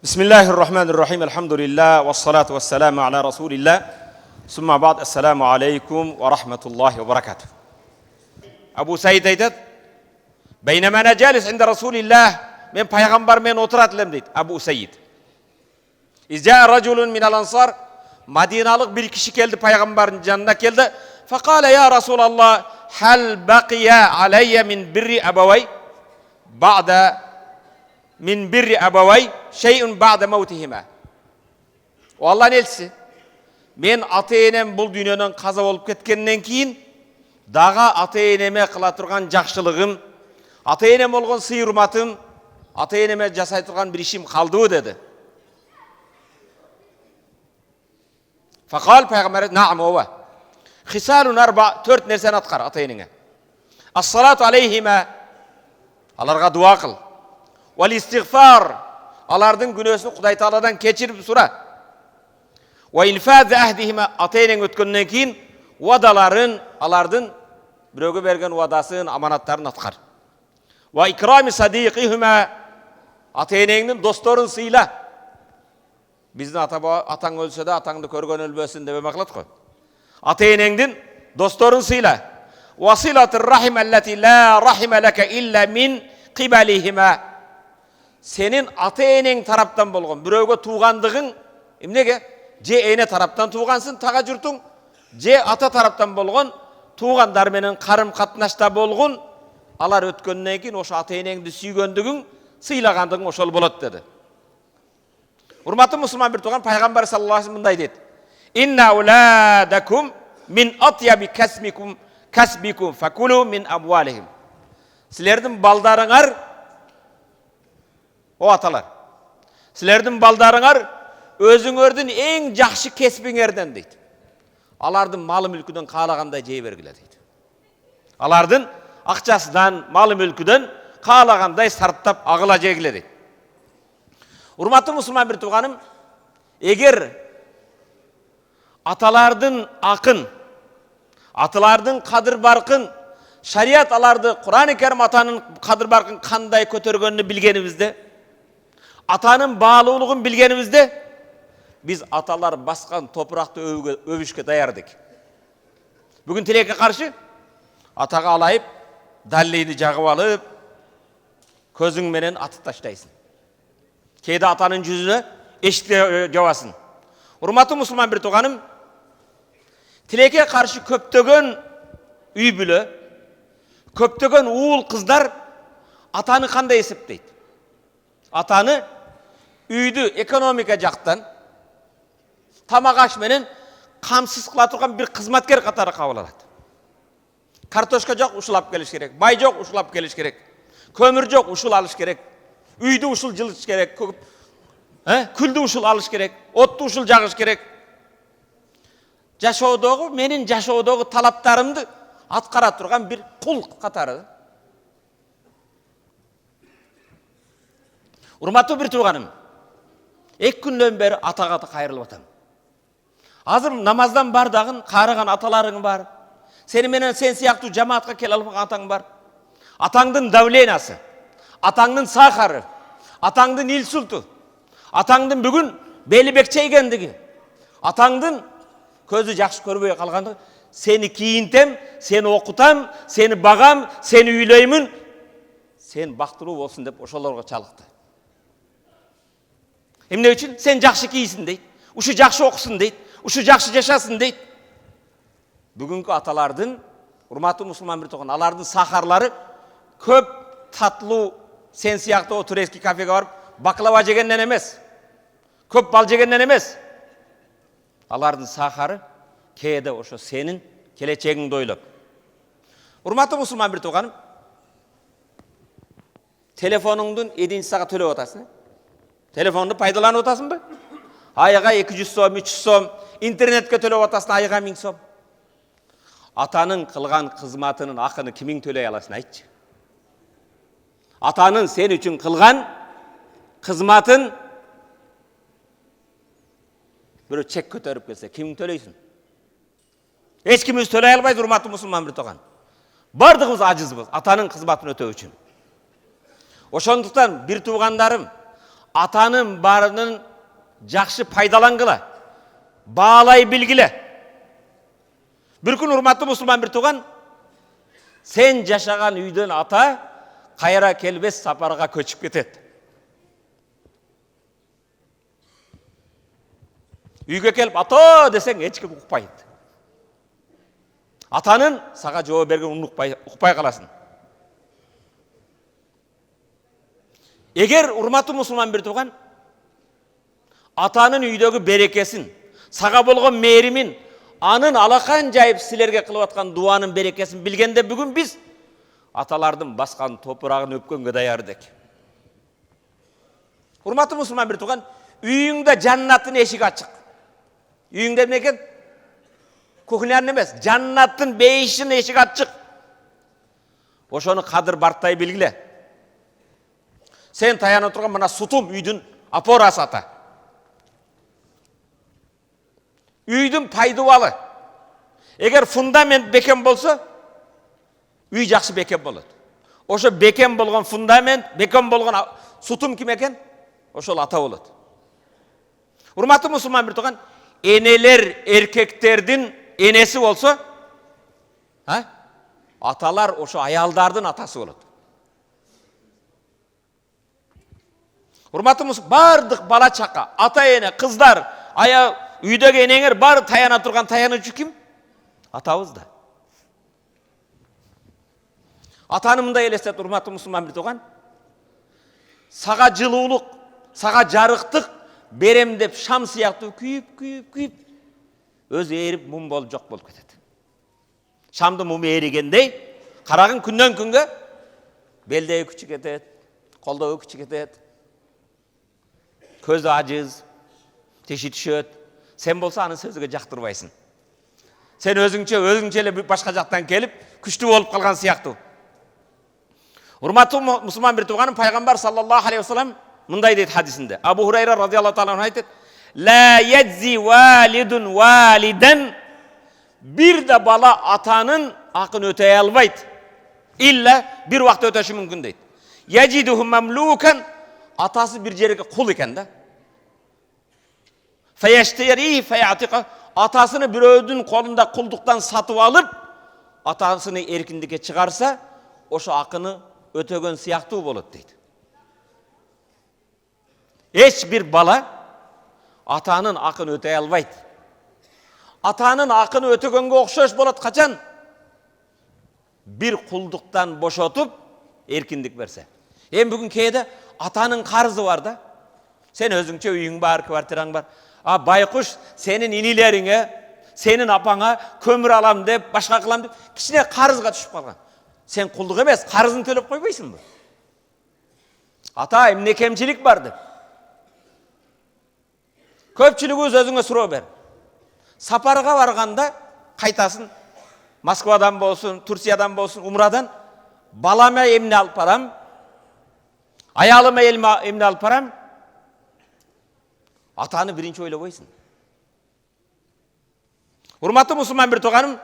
Bismillahirrahmanirrahim. Elhamdülillah ve salatu ve selamu ala Resulillah. Summa ba'd. Esselamu aleyküm ve rahmetullahi ve berekatuh. Abu Said aytadi: "Beynema ana jalis inda Resulillah." Men payg'ambar men o'tiratlim deydi Abu Said. "Izja rajulun min al-ansar." Madinalık bir kişi geldi peygamberin yanına geldi. Faqala ya Resulallah, hal baqiya alayya min birri abaway ba'da min birri abaway şey'un ba'da mevtihima. O Allah'ın elçisi. Men ata-enem bul dünyadan kaza olup ketkenden keyin daga ata-eneme kıla turgan jakşılыгым, ata-enem olgan sıyırmatım, ata-eneme jasay turgan bir işim kaldı dedi. Faqal peygamber na'am ova. Khisalun arba, 4 nerseni atkar ata-enene. As-salatu aleyhima, alarga dua kıl. Wal istighfar, alardın günahını Kuday Taala'dan keçirip sura. Ve infaz ahdihima, ata-enen ötkenden keyin wadaların, alardın biröge bergen wadasın, amanatlarını atkar. Ve ikrami sadiqihima, ata-enengnin dostorun sıyla. Bizdin ataң ölse de ataңды körgön ölbösün debe maklat koy. Ata-enengnin dostorun sıyla. Vasilatur rahim allati la rahime leke illa min qibalihima. Senin ata-eneng taraptan bolgon biröge tuğandığın emnege? Je ene taraptan tuğansın taga jurtuң, je ata taraptan bolgon tuğandar menen karım katnaşta bolgun, alar ötkөндөн keyin oşo ata-enеңди süygöndүgүң, sıylagandığın oşol bolot dedi. Hurmatly musulman bir tuğan Peygamber sallallahu aleyhi ve sellem mınday dedi: "İnna auladakum min atyabi kasbikum fakulu min amwalihim." Sizlerдің baldarıňar, o atalar, sizlerдің baldarıňar özüňörдүн eň jakşy kesbiňerden deydi. Alardın malı mülküden kaalagандай jey bergile deydi. Alardın akçasından, malı mülküden kaalagандай sarptap agıla jegile deydi. Hurmatly musulman bir tuğanım, eger atalardın akın, atalardın kadır barkın, şariat alardı, Kur'an-ı Kerim atanın kadır barkın kanday kötörgönünü bilgenimizde, atanın bağlılığını bilgenimizde, biz atalar baskan toprakta övüşke dayardık. Bugün tileke karşı ataga alayıp, dalleyini jagıp alıp, közüň menen atıp taştaysın. Keyde atanın yüzüne eşikle javasın. Hurmatly musulman bir tuğanım, tileke karşı köptögön üy bile, köptögön uğul kızlar atanı kanday esepteydi. Atanı üydü ekonomika jaktan, tamak aş menen kamsız kıla turgan bir kızmatker katары kabul alат. Kartoşka jok, uşul alып keliş kerek. Bay jok, uşul alып keliş kerek. Kömür jok, uşul alış kerek. Üydü uşul jılıç kerek. Küldü uşul alış kerek. Ottu uşul jagış kerek. Jaşoodogu, menin jaşoodogu talaptarımdı atkara turgan bir kul katары. Hurmatly bir tuğanım, 2 günden beri ataga kayrılıp atam. Hazır namazdan bardağın, karıgan atalarың var. Seni menen sen siyaktуу jamaatка kele alıp ataң var. Ataңdын davlenası, ataңdын sakarı, ataңdın il sultu, ataңdın bugün beli bekçeygендigi, ataңdın közü jakşı körбөй kalgandığı, seni kiyintem, seni okutam, seni bagam, seni üylöymün, sen baktılуу bolsun dep oşolorgo çalıktı. Emne üçün sen jakşı kiysin deydi, uşu jakşı okusun deydi, uşu jakşı jaşasın deydi. Bugünkü atalardın, hurmatly musulman bir toğan, alardın sakarları köp tatlı, sen siyaktı otur eski kafege varıp baklava jegenden emes, köp bal jegenden emes. Alardın sakarı keyde oşo senin keleçeğiňdi oylop. Hurmatly musulman bir toğanım, telefonuňdun edinci saga төлöp atasın. Telefonunu paydalanıp atasın mı? Ayıga 200 so'm, 300 so'm, internetke төлöp atasın ayıga 1000 so'm. Atanın kılgan kızmatının akını kimin төлöy alasın aytçı? Atanın sen üçün kılgan kızmatın bir çek kötörüp gelse kimin төлөйsün? Hiç kimimiz төлöy albayız hurmatly musulman bir toğan. Bardığımız acizbız atanın kızmatını ötөө üçün. Oşonduktan bir tuğandarım, атанын барынын жакшы пайдалангыла, баалай билгиле. Bir күн урматтуу мусулман бир тууган, сен жашаган үйдөн ата кайра келбес сапарга көчүп кетет. Үйгө келип ата десең эч ким укпайт. Атанын сага жооп берген укпай каласың. Эгер урматтуу мусулман бир тууган атанын үйдөгү берекесин, сага болгон мээримин, анын алакан жайып силерге кылып аткан дуанын берекесин билгенде бүгүн биз аталардын баскан топурагын өпкөнгө даярдык. Урматтуу мусулман бир тууган, үйүңдө жаннаттын эшиги ачык. Үйүңдө эмне экен? Кухнян эмес, жаннаттын бейишин эшиги ачык. Ошону кадыр бартай билгиле. Сен таяна турган мына сутум үйдүн опорасы ата. Үйдүн пайдубалы. Эгер фундамент бекем болсо, үй жакшы бекем болот. Ошо бекем болгон фундамент, бекем болгон сутум ким экен? Ошол ата болот. Урматтуу мусулман бир тууган, энелер эркектердин энеси болсо, аталар ошо аялдардын атасы болот. Урматтуу мусулман, бардык бала чака, ата эне, кыздар, ая үйдөгү энеңер бары таяна турган таянычы ким? Атабыз да. Атаны мындай элестет, урматтуу мусулман бир тууган, сага жылуулук, сага жарыктык берем деп шам сыяктуу күйүп, өзү эрип мум болуп жок болуп кетет. Шамдын муму эригендей, карагын күндөн күнгө белдеги күчү кетет, колдогу күчү кетет, көзү ажыз, тиши түшөт. Сен болсо аны сөзүгө жактырбайсың. Сен өзүңчө эле башка жактан келип, күчтүү болуп калган сыяктуу. Урматтуу мусулман бир тууганым, пайгамбар саллаллаху алейхи вассалам мындай дейт хадисинде. Абу Хурайра радиаллаху таала айтат: "Ла яджи валидун валидан", бир да бала атанын акын өтөй албайт. Илля бир убакта өтөшү мүмкүн дейт. Яджидуху мамлукан, атасы бир жерге кул экен да. Фаяштери фаятика, атасыны бирөөдүн колунда кулдуктан сатып алып, атасыны эркиндикке чыгарса, ошо акыны өтөгөн сыяктуу болот дейт. Эч бир бала атанын акын өтөй албайт. Атанын акын өтөгөнгө окшош болот качан? Бир кулдуктан бошотуп, эркиндик берсе. Бүгүн кээде атанын карызы бар да. Сен өзүңчө үйүң бар, квартираң бар. Байкуш сенин инилериңе, сенин апаңа көмүр алам деп, башка кылам деп, кичине карызга түшүп калган. Сен кулдук эмес, карызын төлөп койбойсуңбу? Ата, эмне кемчилик бар деп. Көпчүлүгүбүз өзүңө суроо бер. Сапарга барганда кайтасын, Москвадан болсун, Турциядан болсун, умрадан, балама эмне алып барам? Аялыма эмне алып барам? Атаны биринчи ойлобойсуң. Урматтуу мусулман бир тууганым,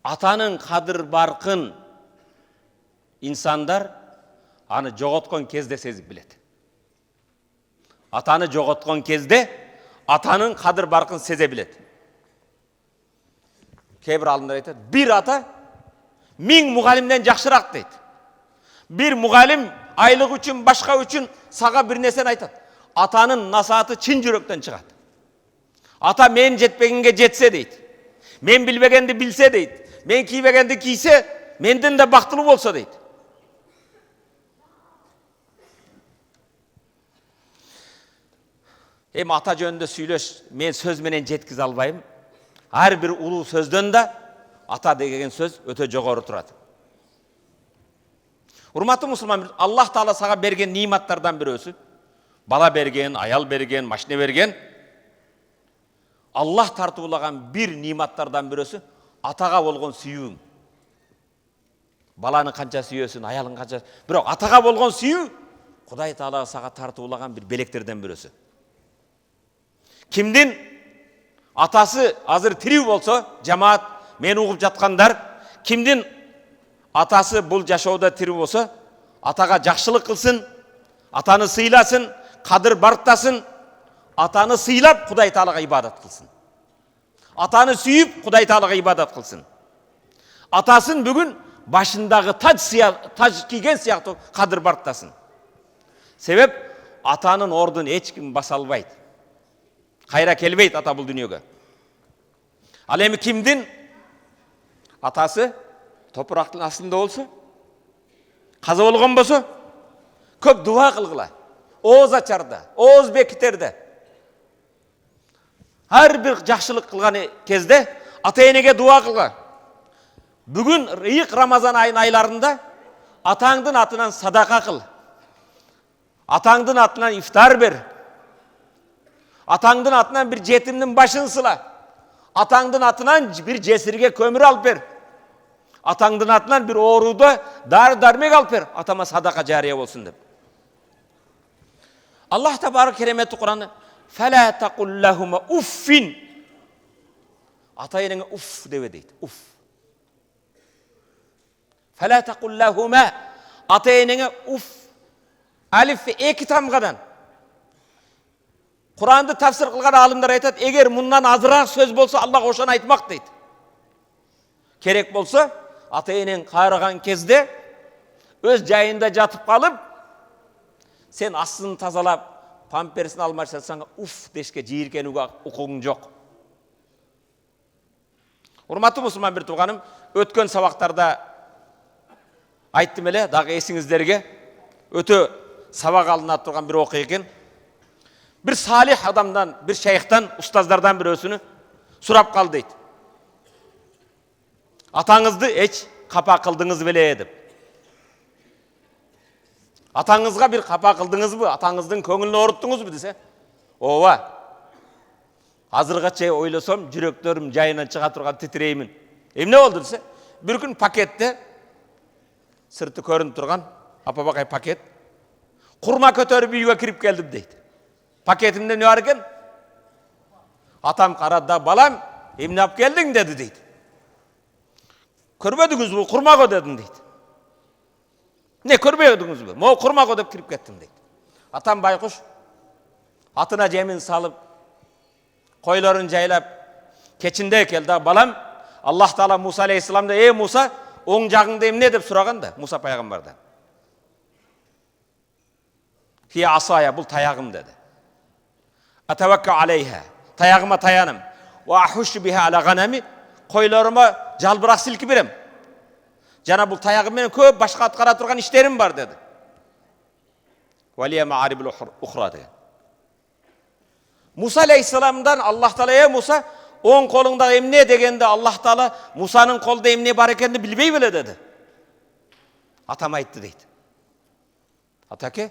атанын кадыр баркын инсандар аны жоготкон кезде сезип билет. Атаны жоготкон кезде атанын кадыр баркын сезе билет. Кээ бир алымдар айтат, бир ата 1000 мугалимден жакшыраак дейт. Бир мугалим айлык үчүн, башка үчүн сага бир нерсени айтат. Атанын насааты чын жүрөктөн чыгат. Ата мен жетпегенге жетсе дейт. Мен билбегенди билсе дейт. Мен кийбегенди кийсе, менден да бактылуу болсо дейт. Ата жөнүндө сүйлөш, мен сөз менен жеткизе албайм. Ар бир улуу сөздөн да ата деген сөз өтө жогору турат. Урматтуу мусулман, Аллах Таала сага берген ниматтардан бирөөсү, бала берген, аял берген, машина берген. Аллах тартуулаган бир ниматтардан бирөөсү атага болгон сүйүүң. Баланы канча сүйөсүң, аялың канча, бирок атага болгон сүйүү Кудай Таала сага тартуулаган бир белектерден бирөөсү. Кимдин атасы азыр тирүү болсо, жамаат, мен угуп жаткандар, кимдин атасы бул жашоодо тирүү болсо, атаға жақшылық қылсын, атаны сыйласын, қадір барттасын, атаны сыйлап Құдай Таалаға ибадат қылсын. Атаны сүйіп Құдай Таалаға ибадат қылсын. Атасын бүгін башындағы таж киген сияқты қадір барттасын. Себеп атаның ордын ешкім баса албайды. Қайра келбейді ата бұл дүниеге. Ал эми кимдин атасы топырақтың астында болса, қаза болған болса, көп дуа қылғыла. Оз ачарда, оз бекітерді. Әр бір жақшылық қылған кезде ата-енеге дуа қылға. Бүгін иық Рамазан айын айларында атаңдың атынан садақа қыл. Атаңдың атынан ифтар бер. Атаңдың атынан бір жетімнің башын сыла. Атаңдың атынан бір жесірге көмір алып бер. Атаңдың атынан бір оруды дармек алып бер. Атама садақа жария болсын деп. Аллах табарак кереметті Құранды «Фәлә тақуллахума уффин». Ата-енеңе уф деп дейді. Уф. «Фәлә тақуллахума». Ата-енеңе уф. Алиф екі тамғадан. Құранды тәфсір қылған алымдар айтады, егер мұндан азырақ сөз болса, Аллах ошаны айтмақ дейді. Керек болса, ата-енең қарыған кезде өз жайында жатып қалып, сен астын тазалап, памперсін алмай жатсаң, уф дешке жиіркенуге құқығың жоқ. Урматты мұсылман бір туғаным, өткен сабақтарда айттым еле, дағы есіңіздерге өте сабақ алынып тұрған бір оқиға екен. Bir salih adamdan, bir şeyhten, ustazlardan bir ösünü surap kaldı deydi. Atanızdı hiç kapa kıldınız bile edip. Atanızga bir kapa kıldınız mı? Atanızın köngülünü oruttunuz mu dese? Ova. Hazırgaça oylasam, yüreklerim jayынан çığa turgan titreymin. Ne oldu dese? Bir gün pakette sırtı körünüp turgan, apa bakay paket. Kurma kötörüp uyuga kirip geldim deydi. Paketimde ne var eken? Atam karadı, balam, ne yap geldin dedi deydi. Körmediniz bu, kurmak o dedin deydi. Ne körmediniz bu? Mo kurmak o deyip kirip kettim deydi. Atam baykuş, atına cemin salıp, koyların jaylap, keçinde keldi. Balam, Allah Teala Musa Aleyhisselam'da, ey Musa, oң жағыңда emne deyip suragan da, Musa peygamberden. Hiye asaya, bu tayağım dedi. Atavakka aleyha, tayağıma tayanım. Ve ahuşu biha ala ganami, koylarıma jalbırak silki berem. Jana bu tayağım benim köp başka atkara turgan işlerim var dedi. Veliye ma'aribul ukhra dedi. Musa Aleyhisselam'dan Allah Teala'ya Musa, oң kolunda emne degende Allah Teala Musa'nın kolda emne var ekenini bilmey bile dedi. Atam ayttı deydi. Atake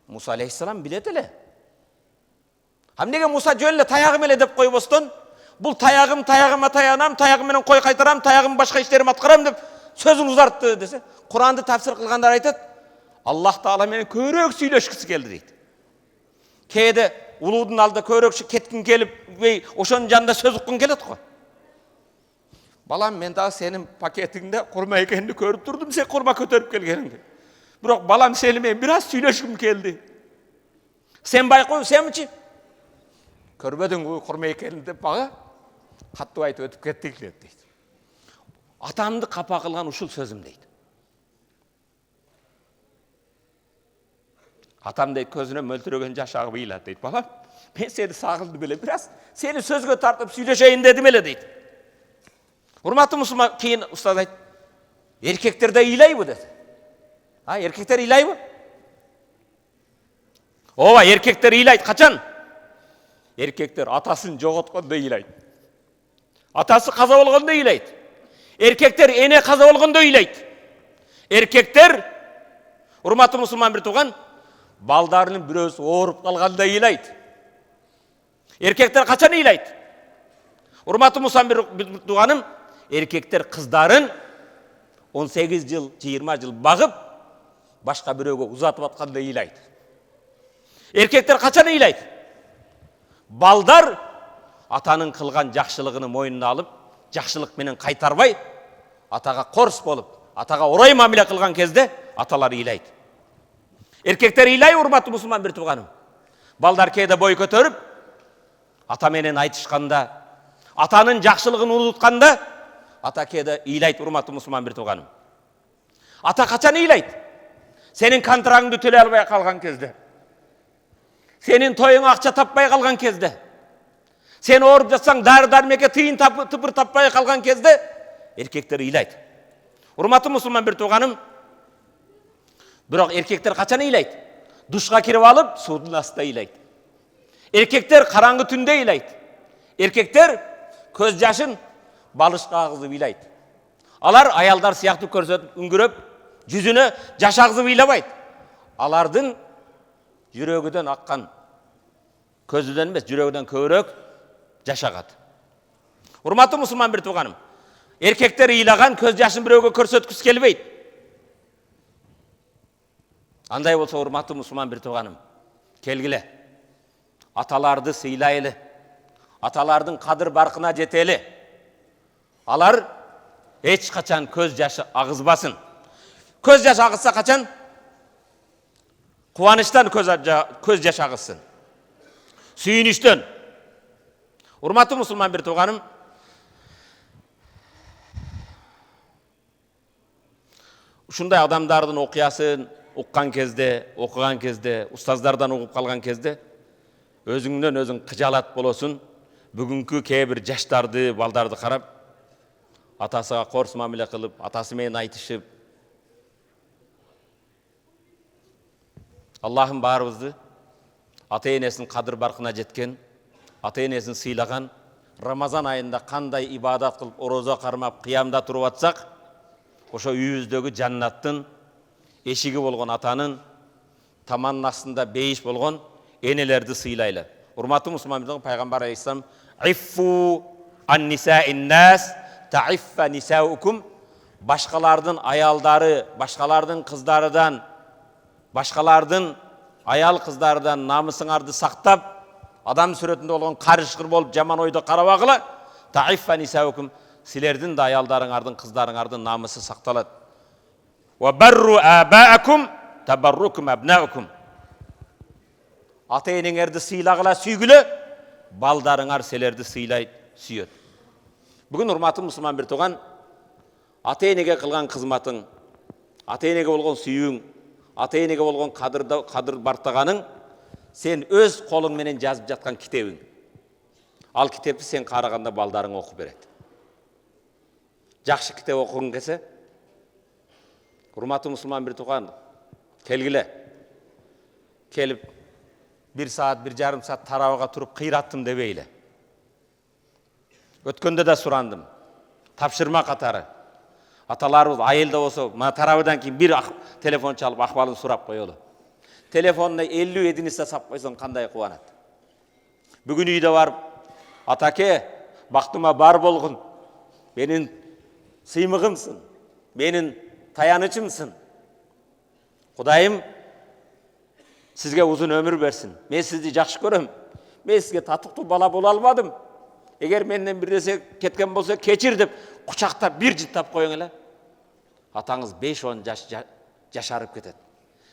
Musa Aleyhisselam biletele. Hamdege Musa jönle tayağım ele dep koyup oston, bul tayağıma tayanam, tayağım menen koy kaytaram, tayağım başka işlerim atkaram dep sözün uzarttı dese. Kur'an'da tafsir kılganlar aytат, Allah Taala menen körök süйлөшкүсү keldi deydi. Kede uludun aldı körökçü ketkin gelip ve oşonun janında söz ukkun kelet koy. Balam men daha senin paketinde kurma ekenini körüp durdum, sen kurma kötörüp kelgeningdi. Biroq balam seni men biraz süйлөшкүм keldi. Sen baykoy, sen miçi? Körmedin bu kurma ekenini dep baga katты aytып ötüp kettik deydi. Atamды kapa kılgan uşul sözüm deydi. Atam deydi, közüne möltürögen jaşağı bıyılat deydi. Balam, ben seni sağıldı bile biraz, seni sözgö tartıp süйлөшейин dedim ele deydi. Hurmatlı Müslüman, keyin ustaz aytdı, erkekler de iylay bu dedi. Ha, erkekler iylay mı? Ova, erkekler iylay, kaçan? Erkekler atasını jogotkanda iylay. Atası kaza olganda iylay. Erkekler ene kaza olganda iylay. Erkekler, hurmatlı Müslüman bir tuğan, baldarının biröz oğurup kalganda iylay. Erkekler kaçan iylay? Hurmatlı Müslüman bir tuğanım, erkekler kızların 18 yıl, 20 yıl bağıp, başka biröge uzatıp atkanda iylay. Erkekler kaçan iylay? Baldar atanın kılgan jakşılığını moyununa alıp, jakşılık menen kaytarbay, ataga kors bolup, ataga oray mamile kılgan kezde atalar iylay. Erkekler ыйлай, урматтуу мусулман бир тууганым. Балдар кээде бой көтөрүп, ата менен айтышканда, атанын жакшылыгын унутканда, ата кээде ыйлайт, урматтуу мусулман бир тууганым. Ата качан ыйлайт? Сенин контрагыңды төлөй албай калган кезде. Сенин тоюңа акча таппай калган кезде. Сен ооруп жатсаң, дары-дармекке тыйын тыпыр таппай калган кезде, эркектер ыйлайт. Урматтуу мусулман бир тууганым, бирок эркектер качан ыйлайт? Душка кирип алып, суудун астында ыйлайт. Эркектер караңгы түндө ыйлайт. Эркектер көз жашын балышка агызып ыйлайт. Алар аялдар сыяктуу көрсөтүп, үңгүрөп, жүзүнө жаш агызып ыйлабайт. Алардын жүрөгүдөн аккан, көзүдөн эмес, жүрөгүдөн көбүрөөк жаш агат. Урматтуу мусулман бир тууганым, эркектер ыйлаган көз жашын бирөөгө көрсөткүсү келбейт. Андай болсо, урматтуу мусулман бир тууганым, келгиле. Аталарды сыйлайлы. Аталардын кадыр баркына жетели. Алар эч качан көз жашы агызбасын. Көз жаш агызса качан? Кубанычтан көз жаш агызсын. Сүйүнүчтөн. Урматтуу мусулман бир тууганым, ушундай адамдардын окуясын уккан кезде, окуган кезде, устаздардан угуп калган кезде, өзүңдөн өзүң кыжалат болосуң. Бүгүнкү кээ бир жаштарды, балдарды карап, атасыга корс мамиле кылып, атасы менен айтышып, Аллахым баарыбызды ата-энесинин кадыр баркына жеткен, ата-энесин сыйлаган, Рамазан айында кандай ибадат кылып, орозо кармап, кыямда туруп атсак, ошо үйүбүздөгү жаннаттын эшиги болгон атанын таманын астында бейиш болгон энелерди сыйлайлы. Урматтуу мусулман, пайгамбар алейхиссалам, "Иффу ан-нисаин нас таиффа нисаукум", башкалардын аялдары, башкалардын кыздарыдан, башкалардын аял кыздарыдан намысыңарды сактап, адам сүрөтүндө болгон карышкыр болуп, жаман ойдо карабагыла. Таиффа нисаукум, силердин да аялдарыңардын, кыздарыңардын намысы сакталат. Ва барру абаакум табаррукум абнаукум. Ата-энеңерди сыйлагыла, сүйгүлө, балдарыңар силерди сыйлайт, сүйөт. Бүгүн урматтуу мусулман бир тууган, ата-энеге кылган кызматың, ата-энеге болгон сүйүүң, ата-энеге болгон кадыр бартаганың сен өз колуң менен жазып жаткан китебиң. Ал китепти сен караганда балдарың окуп берет. Жакшы китеп окугуң келсе, урматтуу мусулман бир тууган, келгиле. Келип 1 саат, 1,5 саат тарабыга туруп кыйраттым дебейле. Өткөндө да сурандым. Тапшырма катары. Аталарыбыз айылда болсо, мына тарабыдан кийин бир телефон чалып акыбалын сурап коелу. Телефонуна 50 единица сап койсоң кандай кубанат. Бүгүн үйдө барып, атаке, бактыма бар болгун, менин сыймыгымсың, менин таянычымсың. Кудайым сизге узун өмүр берсин. Мен сизди жакшы көрөм. Мен сизге татыктуу бала боло албадым. Эгер менден бир нерсе кеткен болсо, кечир деп кучактап бир жыттап коюң эле. Атаңыз 5-10 жаш жашарып кетет.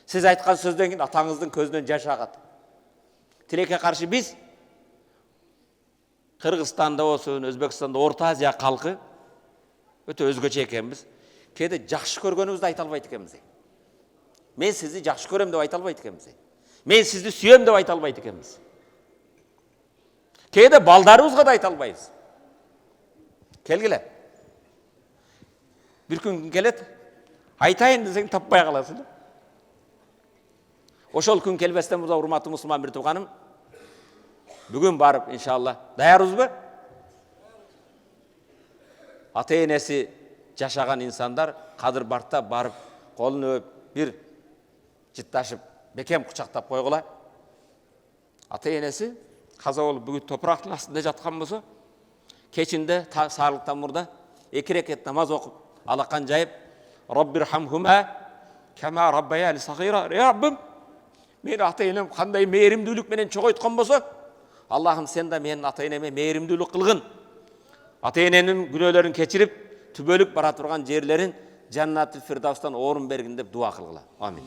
Сиз айткан сөздөн кийин атаңыздын көзүнөн жаш агат. Тилекке каршы биз Кыргызстанда болсун, Өзбекстанда, Орто Азия калкы өтө өзгөчө экенбиз. Кээде жакшы көргөнүбүздү айта албайт экенбиз. Мен сизди жакшы көрөм деп айта албайт экенбиз. Мен сизди сүйөм деп айта албайт экенбиз. Кээде балдарыбызга да айта албайбыз. Келгиле. Бир күн келет, айтайын десең таппай каласың. Ошол күн келбестен мурда, урматтуу мусулман бир тууганым, бүгүн барып, иншалла, даярбызбы? Ата-энеси жашаган инсандар кадыр барта барып, колун өп, бир жытташып, бекем кучактап койгула. Ата-энеси каза болуп бүгүн топурактын астында жаткан болсо, кечинде саарлыктан мурда 2 рекет намаз окуп, алакан жайып, Роббирхамхума кама раббаяни сагира. Раббым, мен ата-энем кандай мээримдүүлүк менен чогойткон болсо, Аллахым сен да менин ата-энеме мээримдүүлүк кылгын. Ата-эненин күнөөлөрүн кечирип, түбөлүк бара турган жерлерин Жаннатул Фирдавстан орун бергин деп дуа кылгыла. Амин.